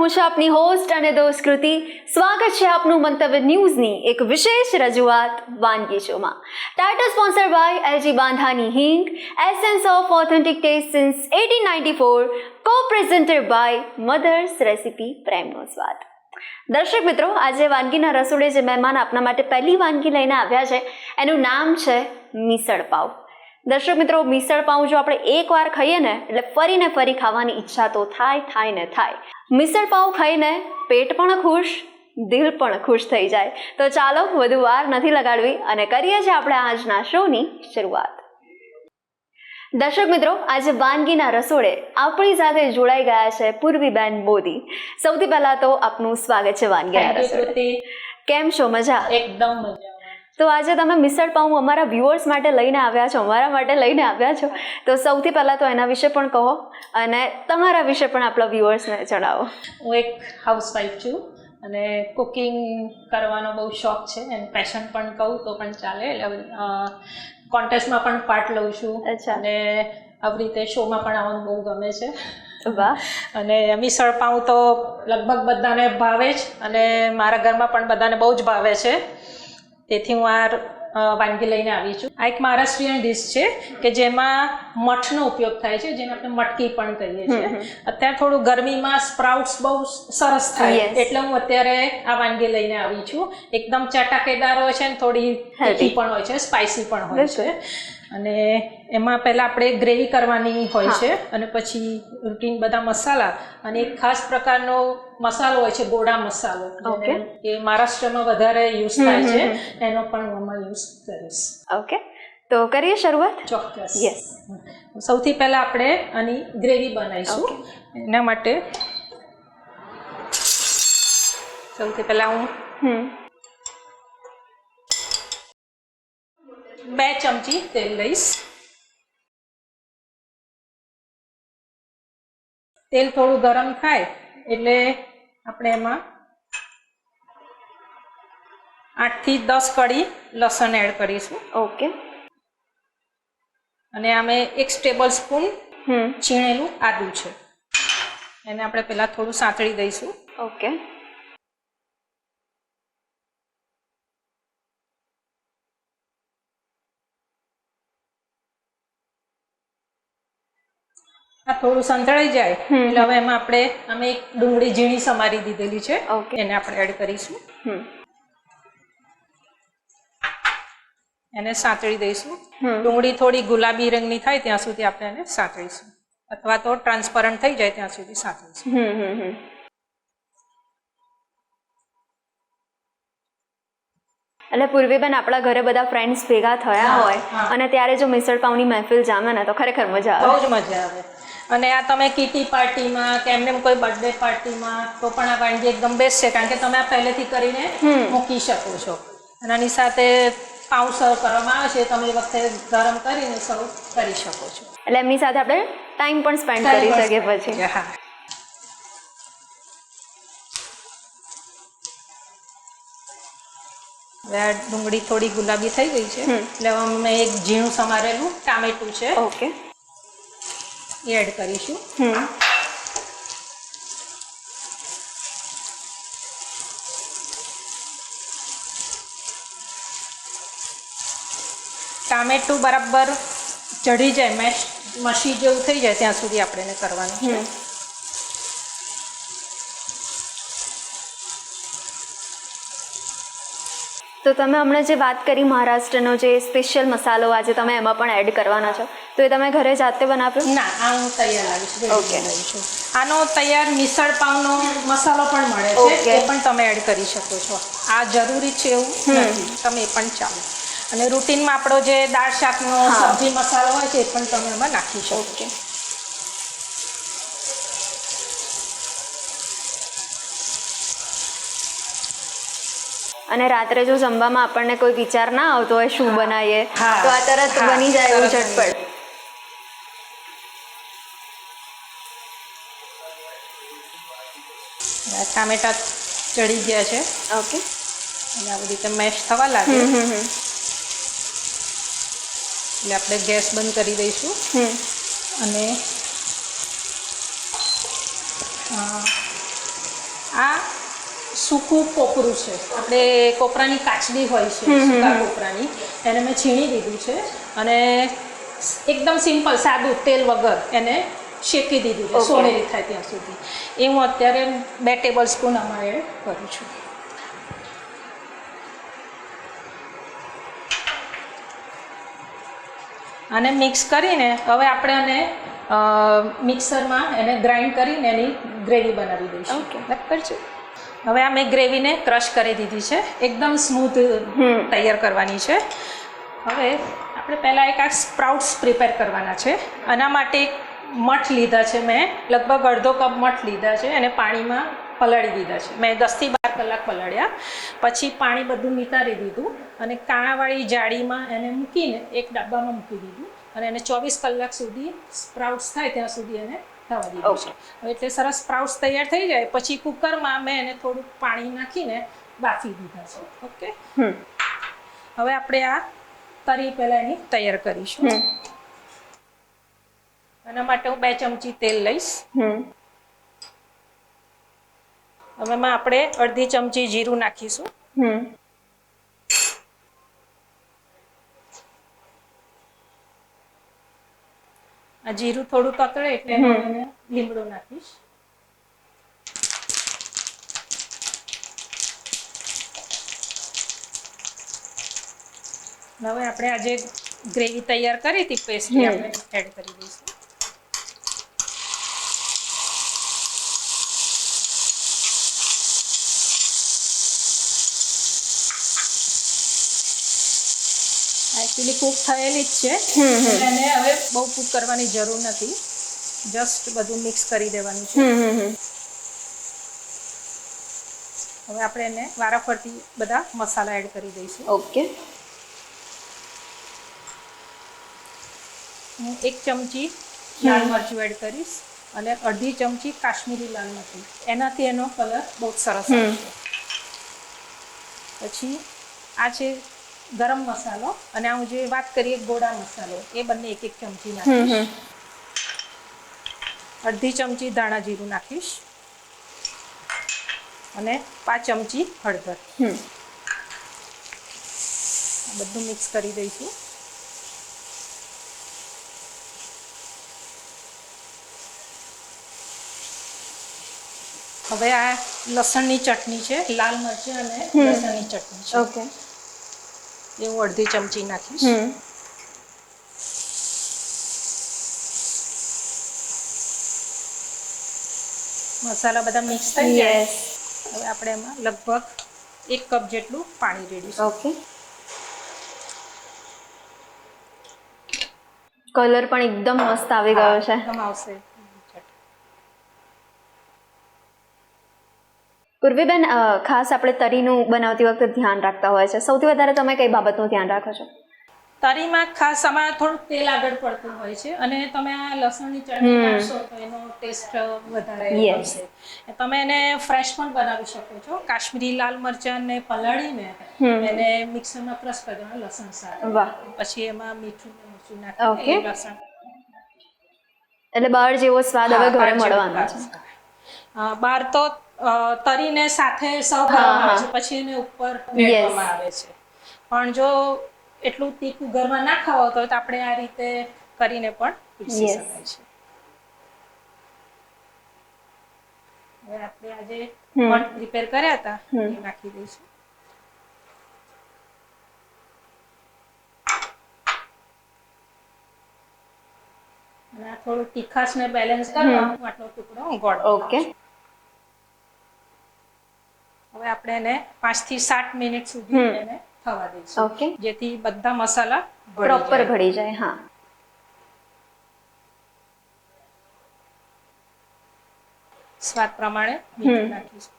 હું છું આપની હોસ્ટ અને દોસ્ત કૃતિ. સ્વાગત છે આપનું મંતવ્ય ન્યૂઝની એક વિશેષ રજૂઆત વાનગી શોમાં. ટાઇટલ સ્પોન્સર બાય એલજી બાંધાની હિંગ, essence of authentic test since 1894, કો પ્રેઝન્ટેડ બાય મધર્સ રેસિપી, પ્રેમનો સ્વાદ. દર્શક મિત્રો, આજે વાનગીના રસોડે જે મહેમાન આપના માટે પહેલી વાનગી લઈને આવ્યા છે એનું નામ છે મિસળ પાવ. દર્શક મિત્રો, મિસળ પાઉં જો આપણે એકવાર ખાઈએ ને એટલે ફરીને ફરી ખાવાની ઈચ્છા તો થાય ને થાય. મિસળ પાઉં ખાઈને પેટ પણ ખુશ, દિલ પણ ખુશ થઈ જાય. તો ચાલો વધુ વાર નથી લગાડવી અને કરીએ છીએ આપણે આજના શોની શરૂઆત. દર્શક મિત્રો, આજે વાનગીના રસોડે આપણી સાથે જોડાઈ ગયા છે પૂર્વીબેન મોદી. સૌથી પહેલા તો આપનું સ્વાગત છે વાનગીના રસોડે. કેમ છો? મજા? એકદમ મજા. તો આજે તમે મિસળ પાઉં અમારા વ્યુઅર્સ માટે લઈને આવ્યા છો, અમારા માટે લઈને આવ્યા છો, તો સૌથી પહેલાં તો એના વિશે પણ કહો અને તમારા વિશે પણ આપણા વ્યુઅર્સને જણાવો. હું એક હાઉસવાઈફ છું અને કુકિંગ કરવાનો બહુ શોખ છે અને પેશન પણ કહું તો પણ ચાલે. એટલે કોન્ટેસ્ટમાં પણ પાર્ટ લઉં છું અને આવી રીતે શોમાં પણ આવવાનું બહુ ગમે છે. વાહ. અને મિસળ પાઉં તો લગભગ બધાને ભાવે જ અને મારા ઘરમાં પણ બધાને બહુ જ ભાવે છે. તેથી હું આ વાનગી લઈને આવી છું. આ એક મહારાષ્ટ્રીયન ડિશ છે કે જેમાં મઠનો ઉપયોગ થાય છે, જેને આપણે મટકી પણ કહીએ છીએ. અત્યારે થોડું ગરમીમાં સ્પ્રાઉટ્સ બહુ સરસ થાય એટલે હું અત્યારે આ વાનગી લઈને આવી છું. એકદમ ચટાકેદાર હોય છે અને થોડી તીખી પણ હોય છે, સ્પાઇસી પણ હોય છે. અને એમાં પહેલાં આપણે ગ્રેવી કરવાની હોય છે અને પછી રૂટીન બધા મસાલા અને એક ખાસ પ્રકારનો મસાલો હોય છે, ગોળા મસાલો, એ મહારાષ્ટ્રમાં વધારે યુઝ થાય છે. એનો પણ હું આમાં યુઝ કરીશ. ઓકે, તો કરીએ શરૂઆત? ચોક્કસ. યસ. સૌથી પહેલાં આપણે આની ગ્રેવી બનાવીશું. એના માટે સૌથી પહેલાં હું 2 ચમચી તેલ લઈશ. તેલ થોડું ગરમ થાય એટલે આપણે એમાં 8 થી 10 કળી લસણ એડ કરીશું. ઓકે. અને આમે 1 ટેબલ સ્પૂન છીણેલું આદું છે, એને આપણે પહેલા થોડું સાંતળી દઈશું. ઓકે. આ થોડું સંતળાઈ જાય એટલે હવે એમાં આપણે એક ડુંગળી ઝીણી સમારી દીધેલી છે, એને આપણે એડ કરીશું. એને સાંતળી દઈશું. ડુંગળી થોડી ગુલાબી રંગની થાય ત્યાં સુધી આપણે એને સાંતળીશું, અથવા તો ટ્રાન્સપરન્ટ થઈ જાય ત્યાં સુધી સાંતળીશું. એટલે પૂર્વીબેન, આપણા ઘરે બધા ફ્રેન્ડ્સ ભેગા થયા હોય અને ત્યારે જો મિસળ પાઉંની મહેફિલ જામે ને તો ખરેખર મજા આવે. બહુ જ મજા આવે. અને આ તમે કીટી પાર્ટીમાં કે એમને કોઈ બર્થડે પાર્ટીમાં તો પણ આ વાનગી એકદમ બેસ્ટ છે, કારણ કે તમે આ પહેલેથી કરીને મૂકી શકો છો. અને આની સાથે પાઉં સર્વ કરવામાં આવે છે, તમે એ વખતે ગરમ કરીને સર્વ કરી શકો છો. એટલે એમની સાથે આપણે ટાઈમ પણ સ્પેન્ડ કરી શકીએ પછી. હા. ડુંગળી થોડી ગુલાબી થઈ ગઈ છે એટલે અમે એક ઝીણું સમારેલું ટામેટું છે, ઓકે, એ એડ કરીશું. ટામેટું બરાબર ચઢી જાય, મસી જેવું થઈ જાય ત્યાં સુધી આપણે એને કરવાનું છે. તો તમે હમણાં જે વાત કરી મહારાષ્ટ્રનો જે સ્પેશિયલ મસાલો આજે તમે એમાં પણ એડ કરવાના છો, તો એ તમે ઘરે જાતે બનાવ્યો? ના, આ હું તૈયાર લાવીશ. ઓકે. આનો તૈયાર મિસળ પાવનો મસાલો પણ મળે છે, એ પણ તમે એડ કરી શકો છો. આ જરૂરી છે એવું નથી, તમે એ પણ ચાલો. અને રૂટીનમાં આપણો જે દાળ શાકનો સબ્જી મસાલો હોય છે એ પણ તમે એમાં નાખી શકો છો. અને રાત્રે જો જમવામાં આપણને કોઈ વિચાર ના આવતો હોય શું બનાવીએ, તો આ તરત બની જાય એવું ઝટપટ. ટામેટા ચડી ગયા છે. ઓકે. અને આવી રીતે મેશ થવા લાગે એટલે આપણે ગેસ બંધ કરી દઈશું. અને આ સૂકું કોપરું છે, આપણે કોપરાની કાચડી હોય છે, સૂકા કોપરાની, એને મેં છીણી દીધું છે અને એકદમ સિમ્પલ સાદું તેલ વગર એને શેકી દીધું છે સોનેરી થાય ત્યાં સુધી. એ હું અત્યારે 2 ટેબલ સ્પૂન આમાં એડ કરું છું. અને મિક્સ કરીને હવે આપણે આને મિક્સરમાં એને ગ્રાઇન્ડ કરીને એની ગ્રેવી બનાવી દઈશું. બરાબર છે. હવે આ મેં ગ્રેવીને ક્રશ કરી દીધી છે, એકદમ સ્મૂથ તૈયાર કરવાની છે. હવે આપણે પહેલાં એક આ સ્પ્રાઉટ્સ પ્રિપેર કરવાના છે. આના માટે એક મઠ લીધા છે મેં, લગભગ અડધો કપ મઠ લીધા છે અને પાણીમાં પલાળી દીધા છે. મેં 10 થી 12 કલાક પલાળ્યા, પછી પાણી બધું નિતારી દીધું અને કાણાવાળી જાળીમાં એને મૂકીને એક ડબ્બામાં મૂકી દીધું અને એને 24 કલાક સુધી સ્પ્રાઉટ્સ થાય ત્યાં સુધી એને થવા દીધું છે. એટલે સરસ સ્પ્રાઉટ્સ તૈયાર થઈ જાય પછી કુકરમાં મેં એને થોડુંક પાણી નાખીને બાફી દીધા છે. ઓકે, હવે આપણે આ તરી પહેલાં એની તૈયાર કરીશું. એના માટે હું 2 ચમચી તેલ લઈશ. હવે એમાં આપણે અડધી ચમચી જીરું નાખીશું. આ જીરું થોડું તતડે એટલે એમાં લીમડો નાખીશ. હવે આપણે આજે ગ્રેવી તૈયાર કરી હતી પેસ્ટ આપણે એડ કરી દઈશું. એકચ્યુઅલી કૂક થયેલી જ છે, એને હવે બહુ કૂક કરવાની જરૂર નથી, જસ્ટ બધું મિક્સ કરી દેવાનું છે. હવે આપણે એને વારાફરતી બધા મસાલા એડ કરી દઈશું. ઓકે, હું 1 ચમચી લાલ મરચું એડ કરીશ અને અડધી ચમચી કાશ્મીરી લાલ મરચું, એનાથી એનો કલર બહુ સરસ આવશે. પછી આ છે ગરમ મસાલો અને હું જે વાત કરીએ ગોળા મસાલો, એ બંને 1 ચમચી નાખીશ. અડધી ચમચી ધાણા જીરું નાખીશ અને 5 ચમચી હળદર. બધું મિક્સ કરી દઈશું. હવે આ લસણની ચટણી છે, લાલ મરચાં અને લસણની ચટણી છે. ઓકે, એ હું અડધી ચમચી નાખીશ. મસાલા બધા મિક્સ થઈ જાય. હવે આપણે એમાં લગભગ 1 કપ જેટલું પાણી રેડીશું. ઓકે, કલર પણ એકદમ મસ્ત આવી ગયો છે. એકદમ આવશે. પૂર્વીબેન, ખાસ આપણે તરીનું બનાવતી વખતે ધ્યાન રાખતા હોય છે, સૌથી વધારે તમે કઈ બાબતનું ધ્યાન રાખો છો? તરીમાં ખાસ આમાં થોડુંક તેલ આગળ પડતું હોય છે અને તમે આ લસણની ચટણી નાખશો તો એનો ટેસ્ટ વધારે આવશે. તમે એને ફ્રેશ પણ બનાવી શકો છો. કાશ્મીરી લાલ મરચાંને પલાળીને એને મિક્સરમાં ક્રશ કરી દેવાનું લસણ સાથે. પછી એમાં મીઠું મરચું નાખી લસણ, એટલે બહાર જેવો સ્વાદ હવે ઘરે મળવાનો છે. બહાર તો તરીને સાથે સર્વ કરવામાં આવે છે, પછી એને ઉપર રેડવામાં આવે છે. પણ જો એટલું તીખું ઘરમાં ના ખાવા હોય તો આપણે આ રીતે કરીને પણ પીરસી શકાય છે. હવે આપણે આજે મઠ પ્રિપેર કર્યા હતા એ નાખી દઈશું. અને આ થોડું તીખાશને બેલેન્સ કરવા આટલો ટુકડો ગોળ. ઓકે, હવે આપણે એને 5 થી 7 મિનિટ સુધી એને થવા દઈશું. ઓકે, જેથી બધા મસાલા પ્રોપર ભળી જાય. હા, સ્વાદ પ્રમાણે મીઠું નાખીશું.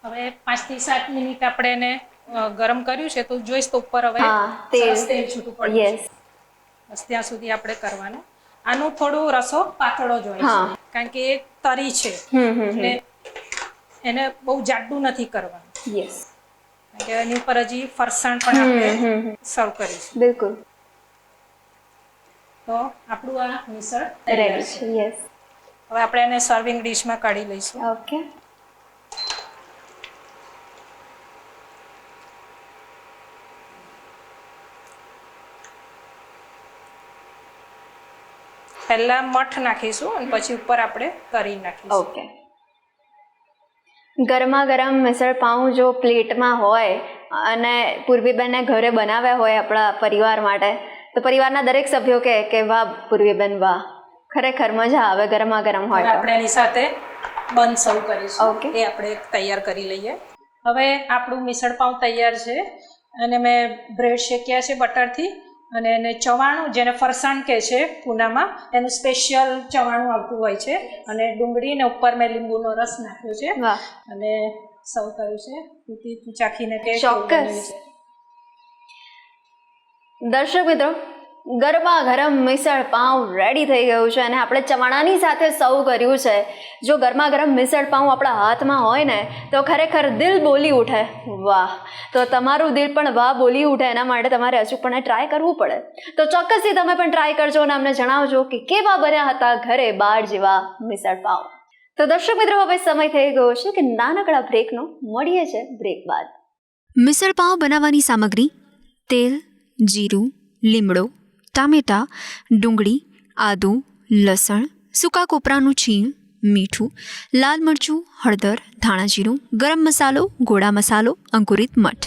હવે 5 થી 7 મિનિટ આપણે એને ગરમ કર્યું છે તો જોઈશ તો ઉપર હવે તેલ છૂટું પડ્યું છે. બસ ત્યાં સુધી આપણે કરવાનું. આનું થોડું રસો પાતળો જ હોય છે કારણ કે એ તરી છે એટલે એને બહુ જાડું નથી કરવાનું. કારણ કે એની ઉપર હજી ફરસાણ પણ આપણે સર્વ કરીશું. બિલકુલ. તો આપણું આ મિસળ તૈયાર રેડી છે. છે. યસ. હવે આપણે એને સર્વિંગ ડીશમાં કાઢી લઈશું. ઓકે. પહેલા મઠ નાખીશું અને પછી ઉપર આપણે કરી નાખીશું. ઓકે. ગરમા ગરમ મિસળ પાઉં જો પ્લેટમાં હોય અને પૂર્વીબેને ઘરે બનાવ્યા હોય આપણા પરિવાર માટે, તો પરિવારના દરેક સભ્યો કહે કે વાહ પૂર્વીબેન વાહ, ખરેખર મજા આવે ગરમા ગરમ હોય તો. આપણે એની સાથે બન સર્વ કરીશું. Okay. એ આપણે તૈયાર કરી લઈએ. હવે આપણું મિસળ પાઉં તૈયાર છે અને મેં બ્રેડ શેક્યા છે બટરથી, અને એને ચવાણું, જેને ફરસાણ કહે છે પૂનામાં, એનું સ્પેશિયલ ચવાણું આવતું હોય છે, અને ડુંગળી ને ઉપર મેં લીંબુનો રસ નાખ્યો છે વાહ. અને સર્વ કર્યું છે. તું ચાખીને કે ચોક્કસ. દર્શક મિત્રો, ગરમા ગરમ મિસળ પાઉં રેડી થઈ ગયું છે અને આપણે ચવાણાની સાથે સર્વ કર્યું છે. જો ગરમા ગરમ મિસળ પાઉં આપણા હાથમાં હોય ને તો ખરેખર દિલ બોલી ઉઠે વાહ. તો તમારું દિલ પણ વાહ બોલી ઉઠે એના માટે તમારે અચૂકપણે ટ્રાય કરવું પડે. તો ચોક્કસથી તમે પણ ટ્રાય કરજો અને અમને જણાવજો કે કેવા બન્યા હતા ઘરે બાર જેવા મિસળ પાઉં. તો દર્શક મિત્રો, હવે સમય થઈ ગયો છે કે નાનકડા બ્રેકનો. મળીએ છે બ્રેક બાદ. મિસળ પાઉં બનાવવાની સામગ્રી: તેલ, જીરું, લીમડો, ટામેટાં, ડુંગળી, આદું, લસણ, સૂકા કોપરાનું છીણ, મીઠું, લાલ મરચું, હળદર, ધાણા જીરું, ગરમ મસાલો, ગોળા મસાલો, અંકુરિત મઠ.